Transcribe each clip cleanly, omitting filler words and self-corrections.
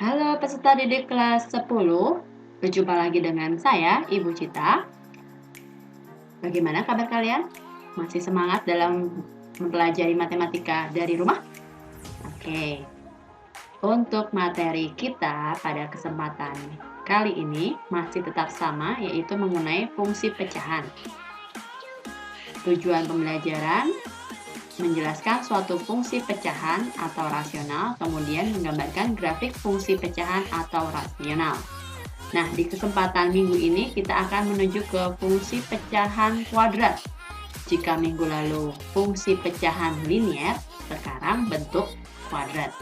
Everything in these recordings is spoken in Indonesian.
Halo peserta didik kelas 10, berjumpa lagi dengan saya, Ibu Cita. Bagaimana kabar kalian? Masih semangat dalam mempelajari matematika dari rumah? Oke, untuk materi kita pada kesempatan kali ini masih tetap sama, yaitu mengenai fungsi pecahan. Tujuan pembelajaran menjelaskan suatu fungsi pecahan atau rasional, kemudian menggambarkan grafik fungsi pecahan atau rasional. Nah, di kesempatan minggu ini kita akan menuju ke fungsi pecahan kuadrat. Jika minggu lalu fungsi pecahan linier, sekarang bentuk kuadrat.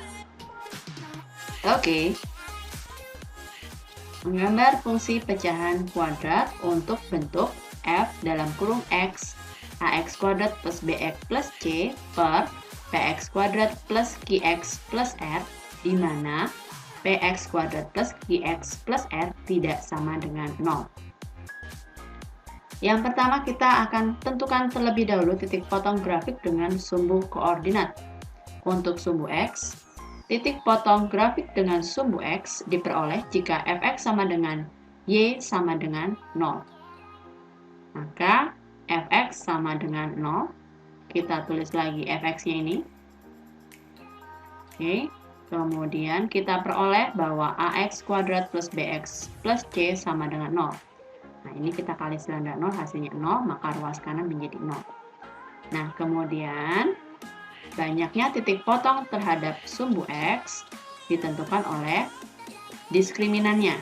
Oke. Menggambar fungsi pecahan kuadrat untuk bentuk f dalam kurung x ax kuadrat plus bx plus c per px kuadrat plus qx plus r, di mana px kuadrat plus qx plus r tidak sama dengan 0. Yang pertama kita akan tentukan terlebih dahulu titik potong grafik dengan sumbu koordinat. Untuk sumbu x, titik potong grafik dengan sumbu x diperoleh jika fx sama dengan y sama dengan 0. Maka fx sama dengan 0, kita tulis lagi fx-nya ini. Oke, kemudian kita peroleh bahwa ax kuadrat plus bx plus c sama dengan 0. Nah, ini kita kali standar 0, hasilnya 0, maka ruas kanan menjadi 0. Nah, kemudian banyaknya titik potong terhadap sumbu x ditentukan oleh diskriminannya.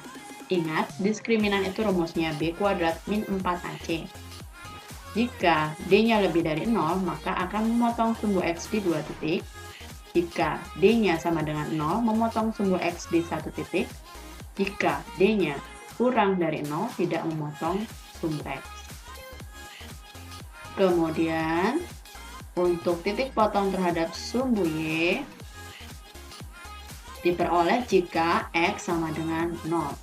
Ingat, diskriminan itu rumusnya b kuadrat min 4ac. Jika d-nya lebih dari 0, maka akan memotong sumbu x di 2 titik. Jika d-nya sama dengan 0, memotong sumbu x di 1 titik. Jika d-nya kurang dari 0, tidak memotong sumbu x. Kemudian, untuk titik potong terhadap sumbu y diperoleh jika x sama dengan 0.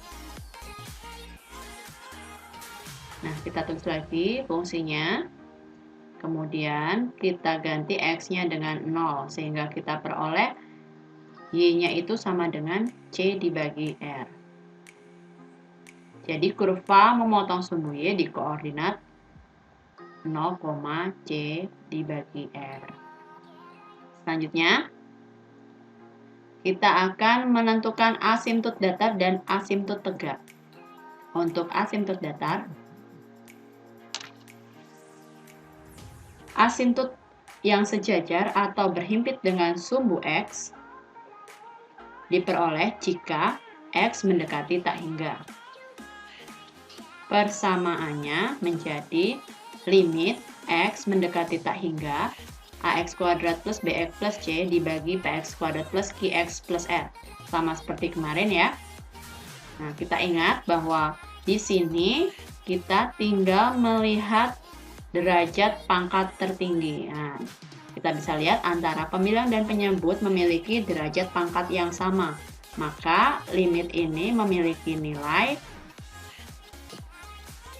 Nah, kita tulis lagi fungsinya. Kemudian kita ganti x-nya dengan 0, sehingga kita peroleh y-nya itu sama dengan c dibagi r. Jadi kurva memotong sumbu y di koordinat 0, c dibagi r. Selanjutnya, kita akan menentukan asimptot datar dan asimptot tegak. Untuk asimptot datar, asimptot yang sejajar atau berhimpit dengan sumbu x diperoleh jika x mendekati tak hingga. Persamaannya menjadi limit x mendekati tak hingga ax kuadrat plus bx plus c dibagi px kuadrat plus qx plus r. Sama seperti kemarin ya. Nah, kita ingat bahwa di sini kita tinggal melihat derajat pangkat tertinggi. Nah, kita bisa lihat antara pembilang dan penyebut memiliki derajat pangkat yang sama. Maka limit ini memiliki nilai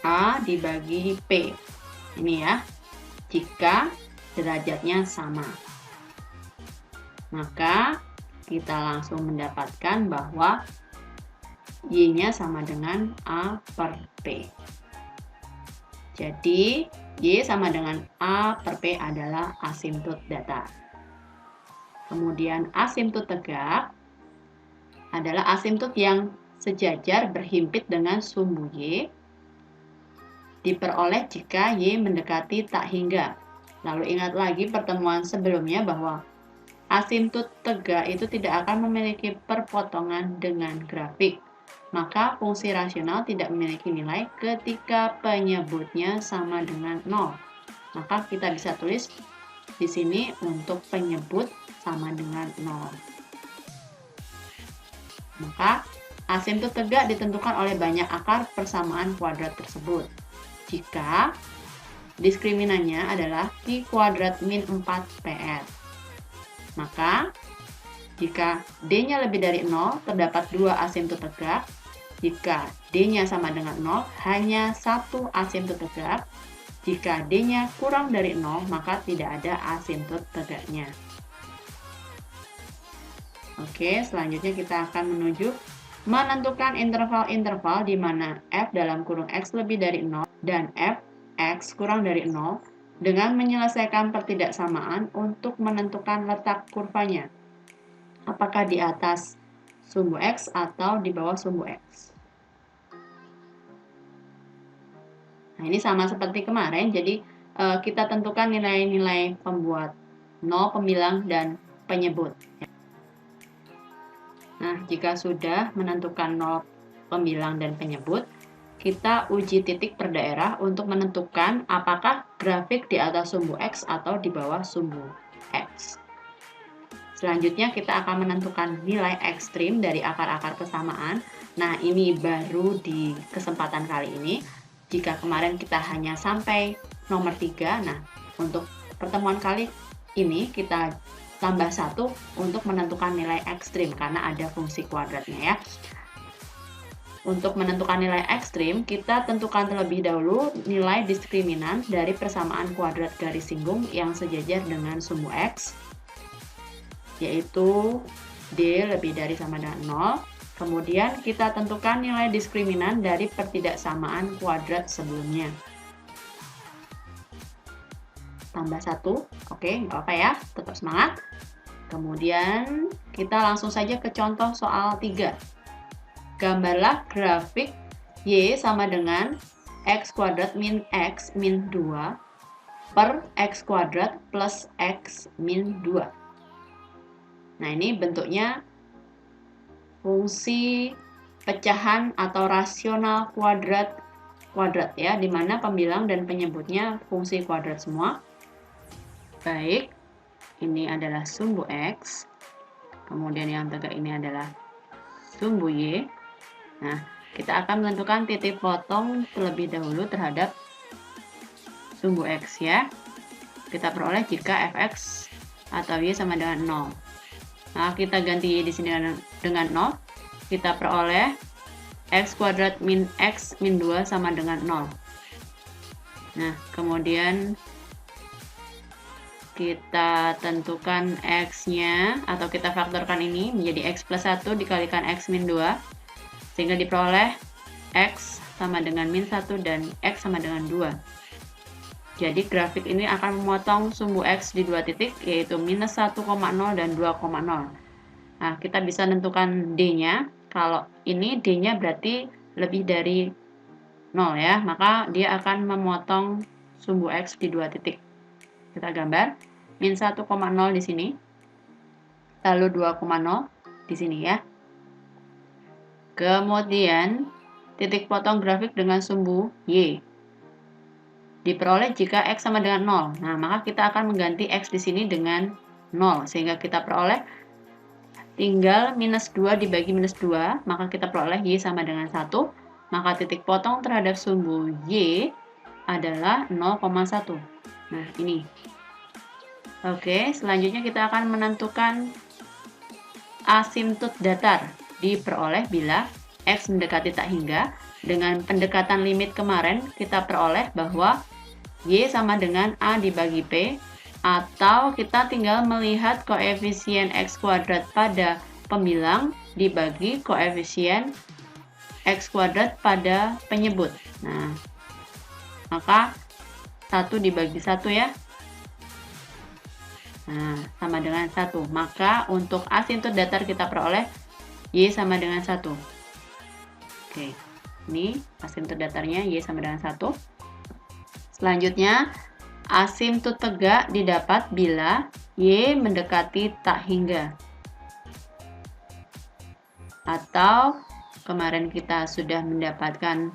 A dibagi P. Ini ya, jika derajatnya sama. Maka kita langsung mendapatkan bahwa Y-nya sama dengan A per P. Jadi, Y sama dengan A per P adalah asimptot datar. Kemudian asimptot tegak adalah asimptot yang sejajar berhimpit dengan sumbu Y, diperoleh jika Y mendekati tak hingga. Lalu ingat lagi pertemuan sebelumnya bahwa asimptot tegak itu tidak akan memiliki perpotongan dengan grafik. Maka fungsi rasional tidak memiliki nilai ketika penyebutnya sama dengan 0. Maka kita bisa tulis di sini untuk penyebut sama dengan 0. Maka asimptot tegak ditentukan oleh banyak akar persamaan kuadrat tersebut. Jika diskriminannya adalah q kuadrat min 4pr. Maka jika d-nya lebih dari 0, terdapat 2 asimptot tegak. Jika d-nya sama dengan 0, hanya 1 asimptot tegak. Jika d-nya kurang dari 0, maka tidak ada asimptot tegaknya. Oke, selanjutnya kita akan menuju menentukan interval-interval di mana f dalam kurung x lebih dari 0 dan f x kurang dari 0 dengan menyelesaikan pertidaksamaan untuk menentukan letak kurvanya. Apakah di atas sumbu x atau di bawah sumbu x. Nah, ini sama seperti kemarin, jadi kita tentukan nilai-nilai pembuat nol, pembilang, dan penyebut. Nah, jika sudah menentukan nol, pembilang, dan penyebut, kita uji titik per daerah untuk menentukan apakah grafik di atas sumbu X atau di bawah sumbu X. Selanjutnya kita akan menentukan nilai ekstrim dari akar-akar kesamaan. Nah, ini baru di kesempatan kali ini. Jika kemarin kita hanya sampai nomor 3, nah untuk pertemuan kali ini kita tambah 1 untuk menentukan nilai ekstrim karena ada fungsi kuadratnya ya. Untuk menentukan nilai ekstrim, kita tentukan terlebih dahulu nilai diskriminan dari persamaan kuadrat garis singgung yang sejajar dengan sumbu X, yaitu D lebih dari sama dengan 0. Kemudian kita tentukan nilai diskriminan dari pertidaksamaan kuadrat sebelumnya. Tambah 1, oke, nggak apa-apa ya, tetap semangat. Kemudian kita langsung saja ke contoh soal 3. Gambarlah grafik Y sama dengan X kuadrat min X min 2 per X kuadrat plus X min 2. Nah, ini bentuknya fungsi pecahan atau rasional kuadrat ya, di mana pembilang dan penyebutnya fungsi kuadrat semua. Baik, ini adalah sumbu X, kemudian yang tegak ini adalah sumbu Y. Nah, kita akan menentukan titik potong terlebih dahulu terhadap sumbu X ya. Kita peroleh jika fx atau Y sama dengan 0. Nah, kita ganti Y di sini dengan 0. Kita peroleh X kuadrat min X min 2 sama dengan 0. Nah, kemudian kita tentukan X-nya atau kita faktorkan ini menjadi X plus 1 dikalikan X min 2 sehingga diperoleh X sama dengan min 1 dan X sama dengan 2. Jadi grafik ini akan memotong sumbu X di 2 titik yaitu minus 1,0 dan 2,0. Nah, kita bisa tentukan D-nya. Kalau ini D-nya berarti lebih dari 0 ya, maka dia akan memotong sumbu X di 2 titik. Kita gambar min 1,0 di sini, lalu 2,0 di sini ya. Kemudian titik potong grafik dengan sumbu Y diperoleh jika X sama dengan 0. Nah, maka kita akan mengganti X di sini dengan 0 sehingga kita peroleh tinggal minus 2 dibagi minus 2, maka kita peroleh Y sama dengan 1. Maka titik potong terhadap sumbu Y adalah 0,1. Nah, ini. Oke, selanjutnya kita akan menentukan asimtot datar. Diperoleh bila X mendekati tak hingga. Dengan pendekatan limit kemarin, kita peroleh bahwa Y sama dengan A dibagi P, atau kita tinggal melihat koefisien X kuadrat pada pembilang dibagi koefisien X kuadrat pada penyebut. Nah, maka 1 dibagi 1 ya. Nah, sama dengan 1. Maka untuk asimtot datar kita peroleh Y sama dengan 1. Oke, ini asimtot datarnya Y sama dengan 1. Selanjutnya, asimtot tegak didapat bila Y mendekati tak hingga. Atau kemarin kita sudah mendapatkan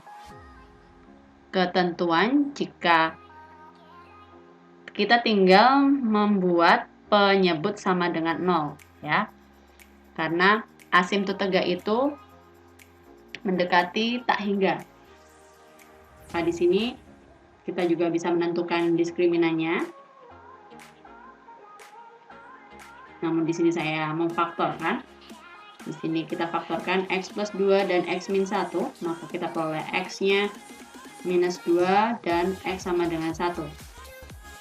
ketentuan jika kita tinggal membuat penyebut sama dengan 0 ya. Karena asimtot tegak itu mendekati tak hingga. Nah, di sini kita juga bisa menentukan diskriminannya. Namun di sini saya memfaktorkan. Di sini kita faktorkan X plus 2 dan X min 1, maka kita peroleh X-nya minus 2 dan X sama dengan 1.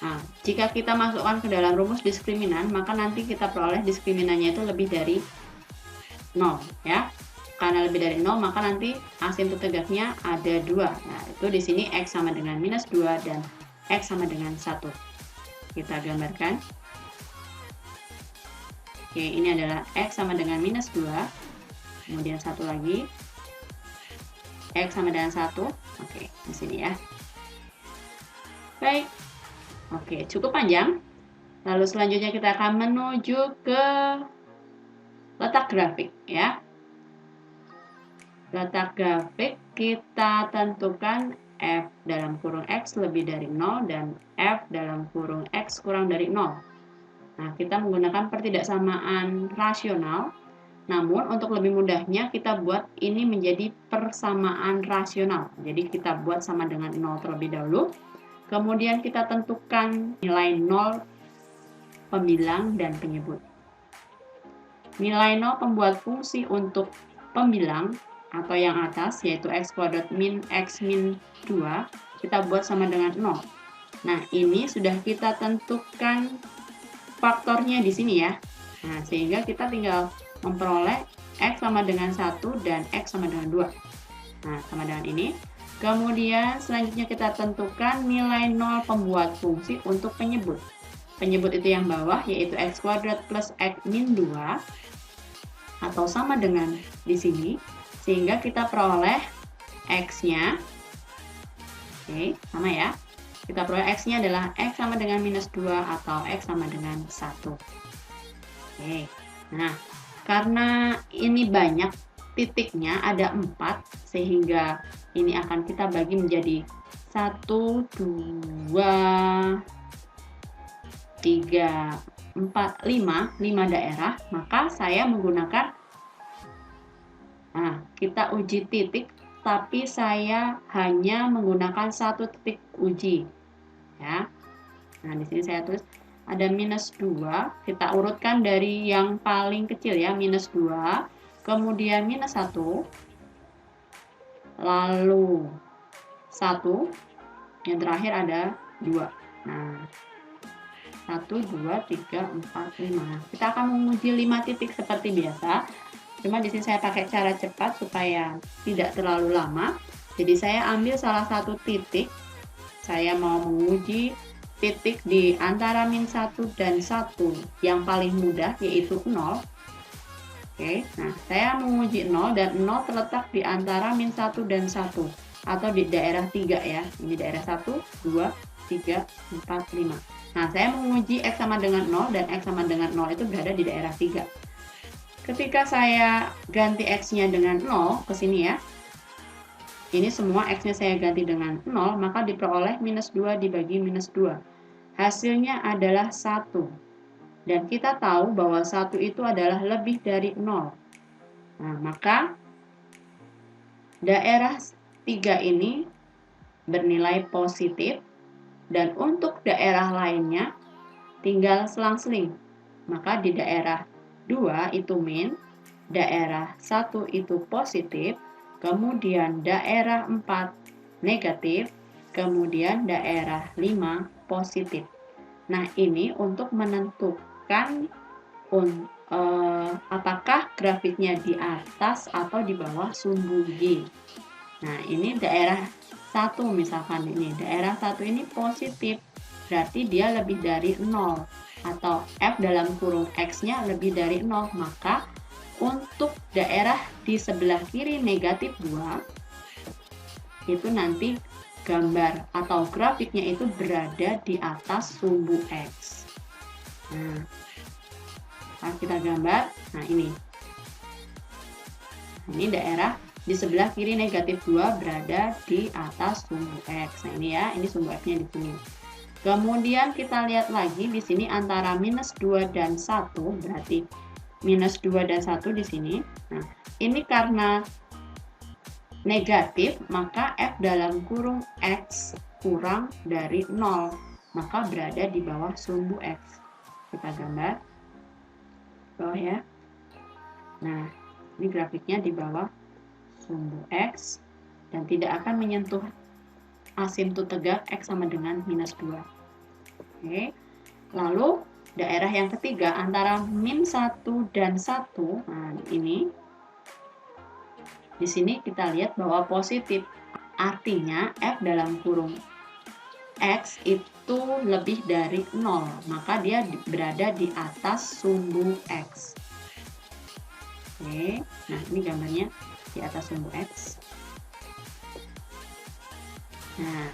Nah, jika kita masukkan ke dalam rumus diskriminan, maka nanti kita peroleh diskriminannya itu lebih dari 0 ya. Karena lebih dari 0 maka nanti asintot tegaknya ada 2. Nah, itu di sini X sama dengan minus 2 dan X sama dengan 1. Kita gambarkan. Oke, ini adalah X sama dengan minus 2. Kemudian satu lagi. X sama dengan 1. Oke, di sini ya. Baik. Oke, cukup panjang. Lalu selanjutnya kita akan menuju ke letak grafik ya. Letak grafik kita tentukan F dalam kurung X lebih dari 0 dan F dalam kurung X kurang dari 0. Nah, kita menggunakan pertidaksamaan rasional. Namun, untuk lebih mudahnya kita buat ini menjadi persamaan rasional. Jadi, kita buat sama dengan 0 terlebih dahulu. Kemudian kita tentukan nilai 0 pembilang dan penyebut. Nilai 0 pembuat fungsi untuk pembilang atau yang atas yaitu x kuadrat min x min 2 kita buat sama dengan 0. Nah, ini sudah kita tentukan faktornya di sini ya. Nah, sehingga kita tinggal memperoleh x sama dengan 1 dan x sama dengan 2. Nah, sama dengan ini. Kemudian selanjutnya kita tentukan nilai 0 pembuat fungsi untuk penyebut. Penyebut itu yang bawah yaitu x kuadrat plus x min 2 atau sama dengan di sini. Sehingga kita peroleh X-nya. Oke, sama ya. Kita peroleh X-nya adalah X sama dengan minus 2 atau X sama dengan 1. Oke, nah karena ini banyak titiknya, ada 4, sehingga ini akan kita bagi menjadi 1, 2, 3, 4, 5 daerah. Maka saya menggunakan kita uji titik, tapi saya hanya menggunakan 1 titik uji. Ya. Nah, di sini saya tulis ada minus 2. Kita urutkan dari yang paling kecil ya, minus 2. Kemudian minus 1. Lalu 1. Yang terakhir ada 2. Nah, 1, 2, 3, 4, 5. Kita akan menguji 5 titik seperti biasa. Cuma di sini saya pakai cara cepat supaya tidak terlalu lama. Jadi saya ambil salah satu titik. Saya mau menguji titik di antara min 1 dan 1 yang paling mudah yaitu 0. Oke, nah saya menguji 0 dan 0 terletak di antara min 1 dan 1 atau di daerah 3 ya. Ini daerah 1, 2, 3, 4, 5. Nah, saya menguji X sama dengan 0 dan X sama dengan 0 itu berada di daerah 3. Ketika saya ganti X-nya dengan 0 ke sini ya, ini semua X-nya saya ganti dengan 0, maka diperoleh minus 2 dibagi minus 2. Hasilnya adalah 1. Dan kita tahu bahwa 1 itu adalah lebih dari 0. Nah, maka daerah 3 ini bernilai positif, dan untuk daerah lainnya tinggal selang-seling. Maka di daerah 2 itu min, daerah 1 itu positif, kemudian daerah 4 negatif, kemudian daerah 5 positif. Nah, ini untuk menentukan apakah grafiknya di atas atau di bawah sumbu Y. Nah, ini daerah 1 misalkan ini. Daerah 1 ini positif, berarti dia lebih dari 0. Atau F dalam kurung X-nya lebih dari 0, maka untuk daerah di sebelah kiri negatif 2 itu nanti gambar atau grafiknya itu berada di atas sumbu X. Nah, kita gambar. Nah, ini daerah di sebelah kiri negatif 2 berada di atas sumbu X. Nah, ini ya, ini sumbu X-nya di sini. Kemudian kita lihat lagi di sini antara minus 2 dan 1, berarti minus 2 dan 1 di sini. Nah, ini karena negatif, maka F dalam kurung X kurang dari 0, maka berada di bawah sumbu X. Kita gambar bawah ya. Nah, ini grafiknya di bawah sumbu X dan tidak akan menyentuh asintot tegak X sama dengan minus 2. Oke. Lalu daerah yang ketiga antara min 1 dan 1. Nah, ini Di sini kita lihat bahwa positif, artinya F dalam kurung X itu lebih dari 0, maka dia berada di atas sumbu X. Oke, nah ini gambarnya di atas sumbu X. Nah,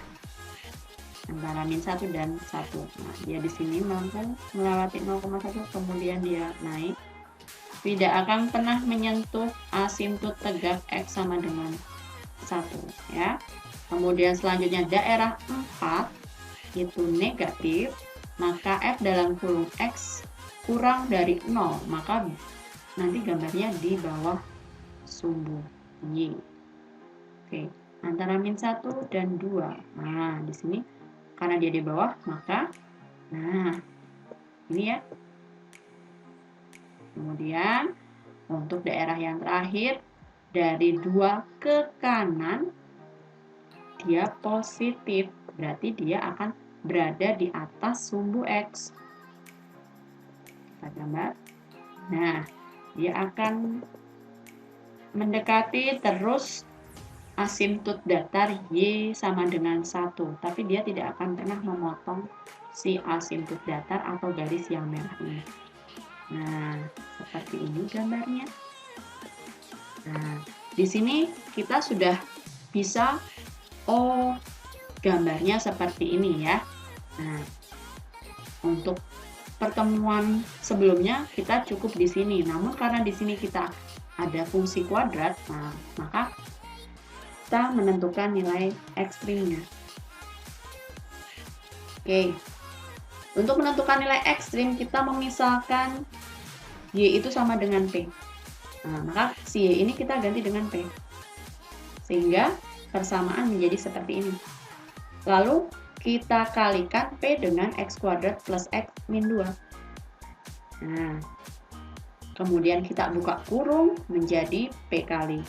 antara min 1 dan 1. Nah, dia di sini mampu melewati 0,1, kemudian dia naik. Tidak akan pernah menyentuh asimptot tegak X sama dengan 1, ya. Kemudian selanjutnya daerah 4 itu negatif, maka F dalam kurung X kurang dari 0, maka nanti gambarnya di bawah sumbu Y. Oke, antara min 1 dan 2. Nah, di sini karena dia di bawah, maka nah, ini ya. Kemudian untuk daerah yang terakhir dari 2 ke kanan dia positif, berarti dia akan berada di atas sumbu X. Kita gambar. Nah, dia akan mendekati terus asimptot datar Y sama dengan 1, tapi dia tidak akan pernah memotong si asimptot datar atau garis yang merah ini. Nah, seperti ini gambarnya. Nah, di sini kita sudah bisa, oh, gambarnya seperti ini ya. Nah, untuk pertemuan sebelumnya kita cukup di sini. Namun karena di sini kita ada fungsi kuadrat, nah, maka kita menentukan nilai ekstrimnya. Oke. Untuk menentukan nilai ekstrim, kita memisahkan Y itu sama dengan P. Nah, maka si Y ini kita ganti dengan P. Sehingga persamaan menjadi seperti ini. Lalu kita kalikan P dengan X kuadrat plus X min 2. Nah, kemudian kita buka kurung menjadi P kali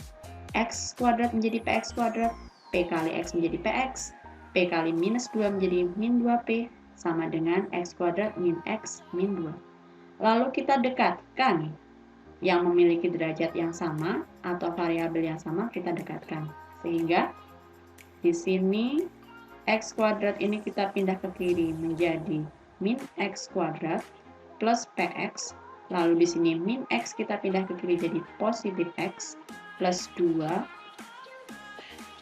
X kuadrat menjadi PX kuadrat, P kali X menjadi PX, P kali minus 2 menjadi min 2P, sama dengan X kuadrat min X min 2. Lalu kita dekatkan yang memiliki derajat yang sama atau variabel yang sama, kita dekatkan. Sehingga di sini X kuadrat ini kita pindah ke kiri menjadi min X kuadrat plus PX. Lalu di sini min X kita pindah ke kiri jadi positif X plus 2.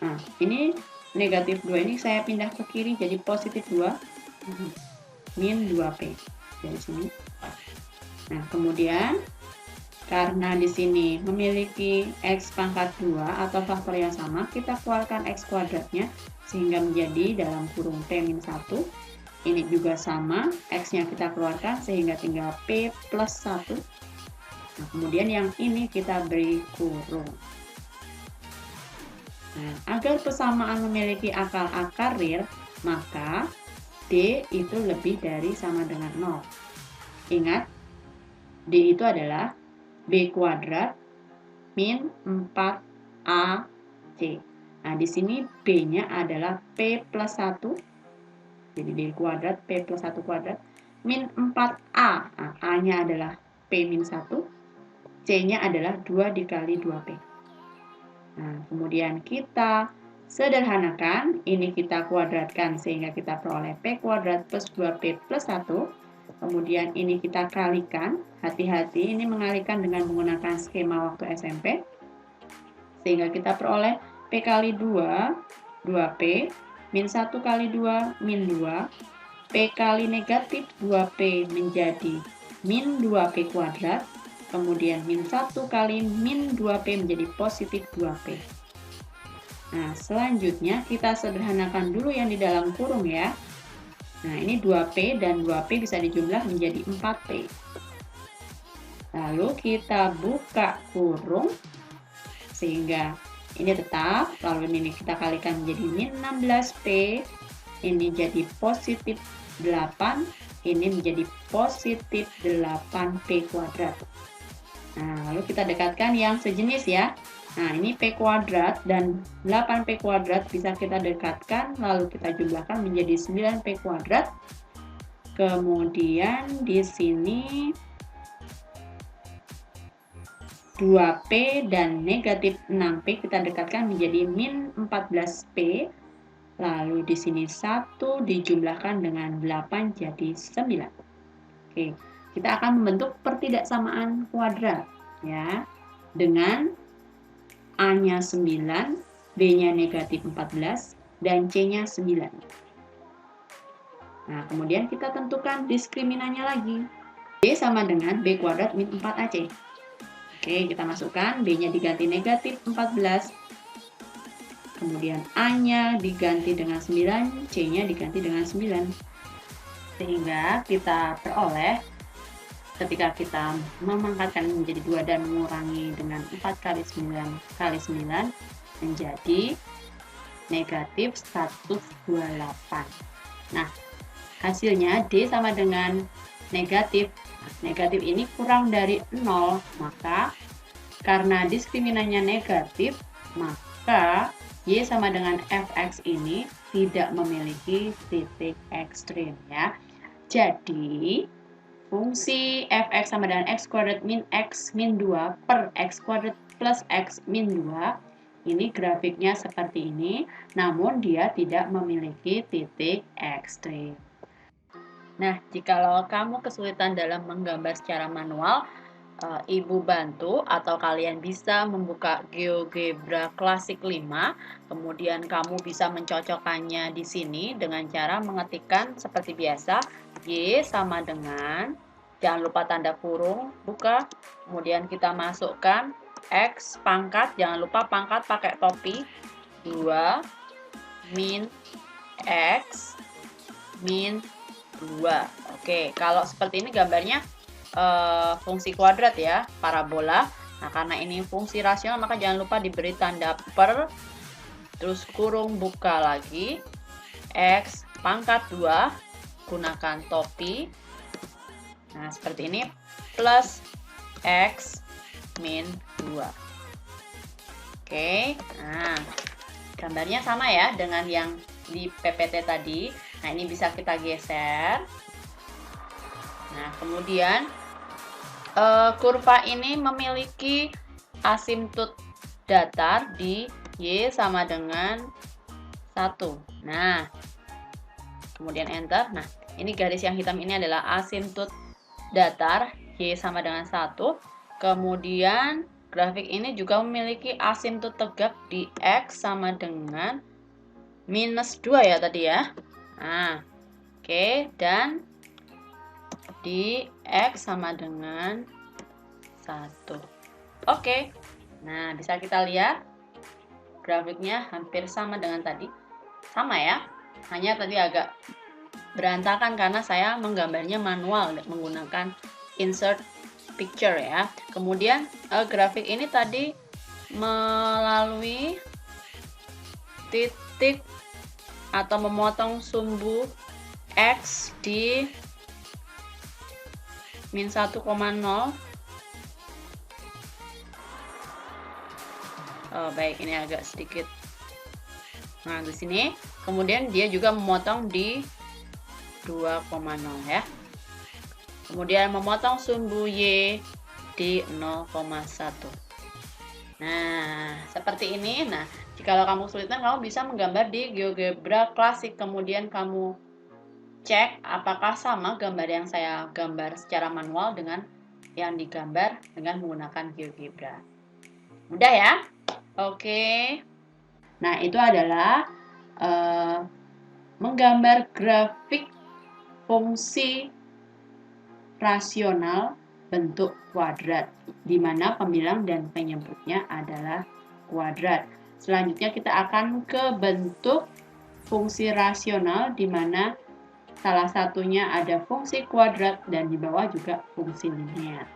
Nah, ini negatif 2 ini saya pindah ke kiri jadi positif 2 min 2P dari sini. Nah, kemudian karena di sini memiliki X pangkat 2 atau faktor yang sama, kita keluarkan X kuadratnya sehingga menjadi dalam kurung P min 1. Ini juga sama, X-nya kita keluarkan sehingga tinggal P plus 1. Nah, kemudian yang ini kita beri kurung. Nah, agar persamaan memiliki akar-akar real, maka D itu lebih dari sama dengan 0. Ingat, D itu adalah B kuadrat min 4AC. Nah, di sini B-nya adalah P plus 1. Jadi D kuadrat P plus 1 kuadrat min 4A. Nah, A-nya adalah P min 1. C-nya adalah 2 dikali 2P. Nah, kemudian kita sederhanakan. Ini kita kuadratkan sehingga kita peroleh P kuadrat plus 2P plus 1. Kemudian ini kita kalikan. Hati-hati, ini mengalikan dengan menggunakan skema waktu SMP. Sehingga kita peroleh P kali 2, 2P. Min 1 kali 2, min 2. P kali negatif 2P menjadi min 2P kuadrat. Kemudian min 1 kali min 2P menjadi positif 2P. Nah, selanjutnya kita sederhanakan dulu yang di dalam kurung ya. Nah, ini 2P dan 2P bisa dijumlah menjadi 4P. Lalu kita buka kurung sehingga ini tetap, lalu ini kita kalikan menjadi min 16P, ini jadi positif 8, ini menjadi positif 8P kuadrat. Nah, lalu kita dekatkan yang sejenis ya. Nah, ini P kuadrat dan 8P kuadrat bisa kita dekatkan, lalu kita jumlahkan menjadi 9P kuadrat. Kemudian di sini 2P dan negatif 6P kita dekatkan menjadi min 14P. Lalu di sini 1 dijumlahkan dengan 8 jadi 9. Oke, kita akan membentuk pertidaksamaan kuadrat ya. Dengan A-nya 9, B-nya negatif 14, dan C-nya 9. Nah, kemudian kita tentukan diskriminannya lagi. B sama dengan B kuadrat min 4AC. Oke, kita masukkan B-nya diganti negatif 14. Kemudian A-nya diganti dengan 9, C-nya diganti dengan 9. Sehingga kita peroleh ketika kita memangkatkan menjadi 2 dan mengurangi dengan 4 kali 9 kali 9 menjadi negatif 128. Nah, hasilnya D sama dengan negatif. Negatif ini kurang dari 0, maka karena diskriminannya negatif, maka Y sama dengan Fx ini tidak memiliki titik ekstrim ya. Jadi, fungsi Fx sama dengan x kuadrat min x min 2 per x kuadrat plus x min 2 ini grafiknya seperti ini, namun dia tidak memiliki titik ekstrim. Nah, jikalau kamu kesulitan dalam menggambar secara manual, Ibu bantu atau kalian bisa membuka GeoGebra Classic 5, kemudian kamu bisa mencocokkannya di sini dengan cara mengetikkan seperti biasa, Y sama dengan, jangan lupa tanda kurung, buka, kemudian kita masukkan X pangkat, jangan lupa pangkat pakai topi, 2 min X min 2. Oke, kalau seperti ini gambarnya fungsi kuadrat ya, parabola. Nah, karena ini fungsi rasional maka jangan lupa diberi tanda per, terus kurung buka lagi, X pangkat 2, gunakan topi. Nah, seperti ini, plus X min 2. Oke, nah gambarnya sama ya dengan yang di PPT tadi. Nah, ini bisa kita geser. Nah, kemudian kurva ini memiliki asimptot datar di Y sama dengan 1. Nah, kemudian enter. Nah, ini garis yang hitam ini adalah asimptot datar Y sama dengan 1. Kemudian grafik ini juga memiliki asimptot tegak di X sama dengan minus 2 ya tadi ya. Nah, oke, dan di X sama dengan 1. Oke, nah bisa kita lihat grafiknya hampir sama dengan tadi. Sama ya, hanya tadi agak berantakan karena saya menggambarnya manual menggunakan insert picture ya. Kemudian grafik ini tadi melalui titik atau memotong sumbu X di min 1,0. Oh, baik, ini agak sedikit. Nah, di sini. Kemudian dia juga memotong di 2,0 ya. Kemudian memotong sumbu Y di 0,1. Nah, seperti ini. Nah, jika kamu kesulitan, kamu bisa menggambar di GeoGebra Classic. Kemudian kamu cek apakah sama gambar yang saya gambar secara manual dengan yang digambar dengan menggunakan GeoGebra. Mudah ya? Oke. Nah, itu adalah menggambar grafik fungsi rasional bentuk kuadrat, di mana pembilang dan penyebutnya adalah kuadrat. Selanjutnya kita akan ke bentuk fungsi rasional, di mana salah satunya ada fungsi kuadrat dan di bawah juga fungsi linear.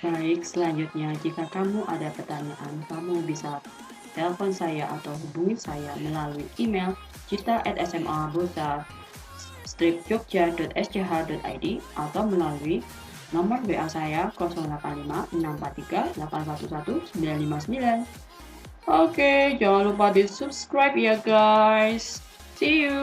Baik, selanjutnya jika kamu ada pertanyaan, kamu bisa telepon saya atau hubungi saya melalui email cita@sma-jogja.sch.id atau melalui nomor WA saya 085-643-811-959. Oke, jangan lupa di subscribe ya guys. See you.